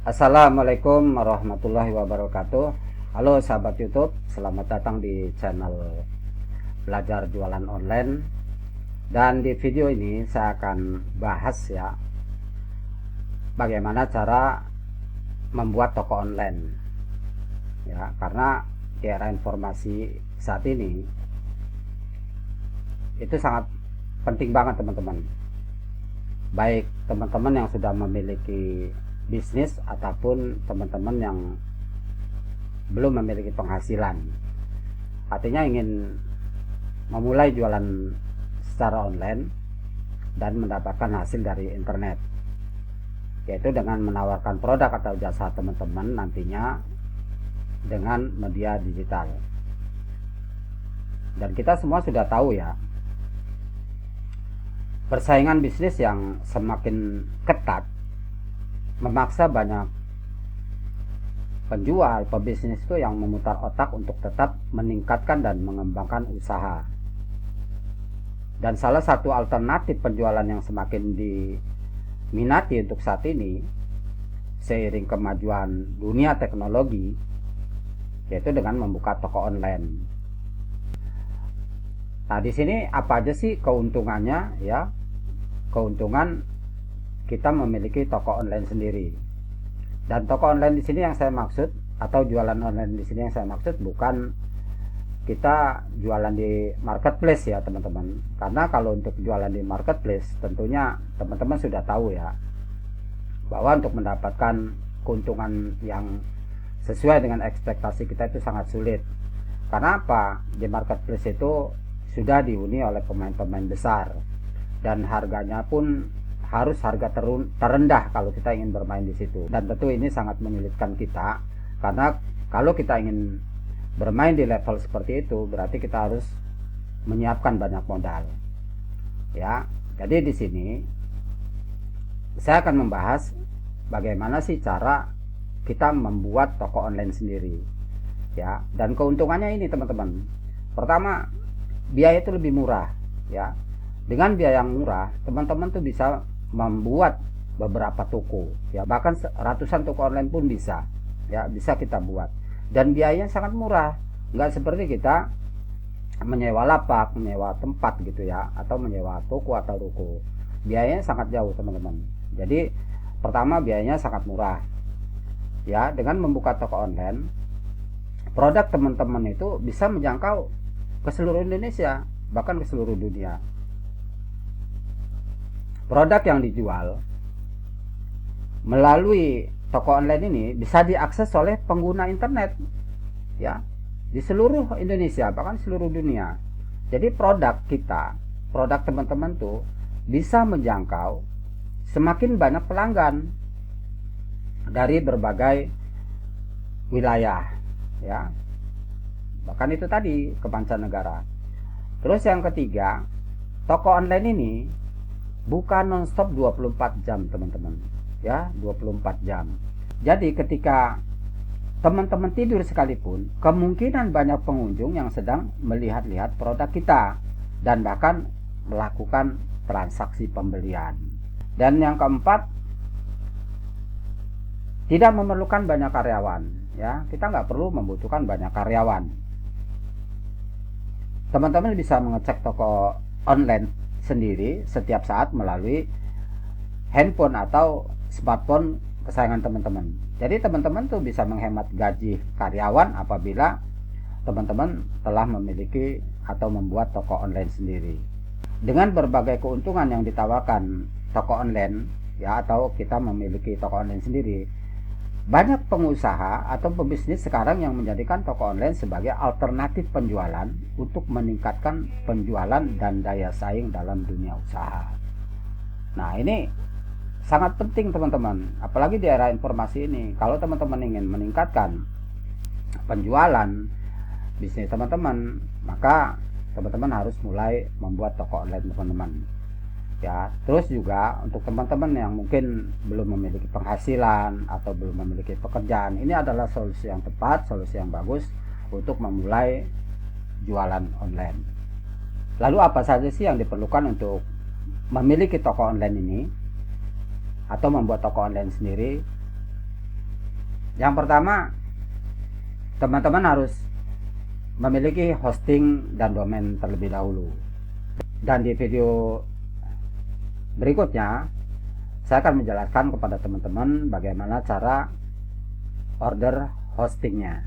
Assalamualaikum warahmatullahi wabarakatuh. Halo sahabat YouTube, selamat datang di channel Belajar Jualan Online. Dan di video ini saya akan bahas ya, bagaimana cara membuat toko online. Ya, karena di era informasi saat ini itu sangat penting banget teman-teman. Baik teman-teman yang sudah memiliki bisnis ataupun teman-teman yang belum memiliki penghasilan, artinya ingin memulai jualan secara online dan mendapatkan hasil dari internet, yaitu dengan menawarkan produk atau jasa teman-teman nantinya dengan media digital. Dan kita semua sudah tahu ya, persaingan bisnis yang semakin ketat memaksa banyak penjual, pebisnis itu yang memutar otak untuk tetap meningkatkan dan mengembangkan usaha. Dan salah satu alternatif penjualan yang semakin diminati untuk saat ini, seiring kemajuan dunia teknologi, yaitu dengan membuka toko online. Nah, di sini apa aja sih keuntungannya ya? Keuntungan kita memiliki toko online sendiri. Dan toko online di sini yang saya maksud, atau jualan online di sini yang saya maksud, bukan kita jualan di marketplace ya teman-teman. Karena kalau untuk jualan di marketplace, tentunya teman-teman sudah tahu ya, bahwa untuk mendapatkan keuntungan yang sesuai dengan ekspektasi kita itu sangat sulit. Karena apa? Di marketplace itu sudah dihuni oleh pemain-pemain besar, dan harganya pun harus harga terendah kalau kita ingin bermain di situ. Dan tentu ini sangat menyulitkan kita, karena kalau kita ingin bermain di level seperti itu, berarti kita harus menyiapkan banyak modal. Ya, jadi di sini saya akan membahas bagaimana sih cara kita membuat toko online sendiri. Ya, dan keuntungannya ini teman-teman. Pertama, biaya itu lebih murah. Ya, dengan biaya yang murah, teman-teman tuh bisa membuat beberapa toko, ya bahkan ratusan toko online pun bisa, ya bisa kita buat, dan biayanya sangat murah, nggak seperti kita menyewa lapak, menyewa tempat gitu ya, atau menyewa toko atau ruko. Biayanya sangat jauh teman-teman. Jadi pertama, biayanya sangat murah. Ya, dengan membuka toko online, produk teman-teman itu bisa menjangkau ke seluruh Indonesia, bahkan ke seluruh dunia. Produk yang dijual melalui toko online ini bisa diakses oleh pengguna internet ya, di seluruh Indonesia, bahkan seluruh dunia. Jadi produk kita, produk teman-teman tuh bisa menjangkau semakin banyak pelanggan dari berbagai wilayah ya, bahkan itu tadi ke mancanegara. Terus yang ketiga, toko online ini bukan nonstop 24 jam teman-teman ya, 24 jam. Jadi ketika teman-teman tidur sekalipun, kemungkinan banyak pengunjung yang sedang melihat-lihat produk kita dan bahkan melakukan transaksi pembelian. Dan yang keempat, tidak memerlukan banyak karyawan ya, kita nggak perlu membutuhkan banyak karyawan. Teman-teman bisa mengecek toko online sendiri setiap saat melalui handphone atau smartphone kesayangan teman-teman. Jadi teman-teman tuh bisa menghemat gaji karyawan apabila teman-teman telah memiliki atau membuat toko online sendiri. Dengan berbagai keuntungan yang ditawarkan toko online ya, atau kita memiliki toko online sendiri, banyak pengusaha atau pebisnis sekarang yang menjadikan toko online sebagai alternatif penjualan untuk meningkatkan penjualan dan daya saing dalam dunia usaha. Nah, ini sangat penting teman-teman, apalagi di era informasi ini. Kalau teman-teman ingin meningkatkan penjualan bisnis teman-teman, maka teman-teman harus mulai membuat toko online teman-teman. Ya, terus juga untuk teman-teman yang mungkin belum memiliki penghasilan atau belum memiliki pekerjaan, ini adalah solusi yang tepat, solusi yang bagus untuk memulai jualan online. Lalu apa saja sih yang diperlukan untuk memiliki toko online ini atau membuat toko online sendiri? Yang pertama, teman-teman harus memiliki hosting dan domain terlebih dahulu. Dan di video berikutnya, saya akan menjelaskan kepada teman-teman bagaimana cara order hostingnya.